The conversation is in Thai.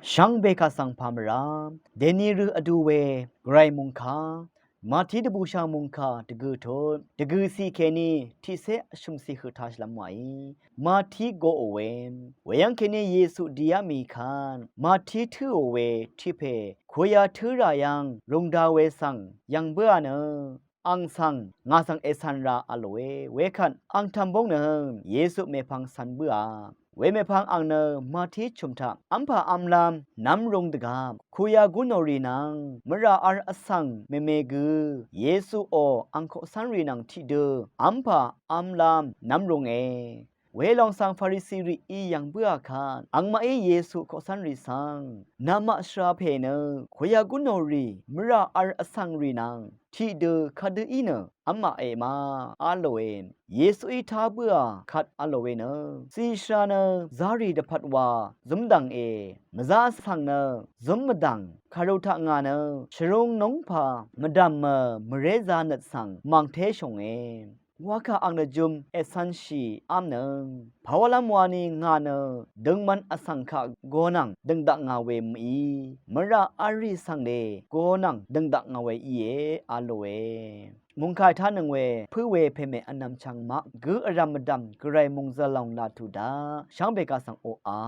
ช่างเบคาสังพามรามเดนีรืออดูเวไกรมุงคามาทีดบูชามุงคาตะกือโทตะกือซีเคนีที่เสชุมซีคือทัชลำไวมาทีโกโอเวมเวยังเคนีเยซูดียามีคานมาทีทือโอเวที่เพคุยาทือรายังรงดาเวสังยังเบื่อเนออังสังงาสังเอซันราอโลเวคันอังทำบงเนเยซูเมพังสันเบื่อเวเมพังอังเนมาทีชุมทะอัมพาอัมลามน้ำรงดกามคุยากุนอรีนังมราอาร์อสังเมเมกือเยซูโออังโคสันรีนังที่เดออัมพาอัมลามน้ำรงเวลองสังฟาริสีรีอียังเบื่อคานอังมาเยซูโคสันรีสังนามาชราเพเนคุยากุนอรีมราอาร์อสังรีนังที่เดอคาดอีเนอัมมามาอาโลเอนเยซูอีทาเบื่อคัดอาโลเวนซีชาเนซารีดพัดวาซุมดังมซาสังเนซุมมดังคารุทะงาเนชรงนงพามดัมมเรซานัดสังมังเทชงว่าข้าอังเดจุมเอสันชีอัมเนภาวลามวานีงาเนดึงมันอสังขะโกนังดึงดักงาเวมีมราอารีสังเดโกนังดึงดักงาเวอีอาโลเอมุงคายท่านึงเวพื้เวเพเมอนำชังมะกืออรามดัมกไรมุงซะลองนาทูดาช่างเบกาสังโออา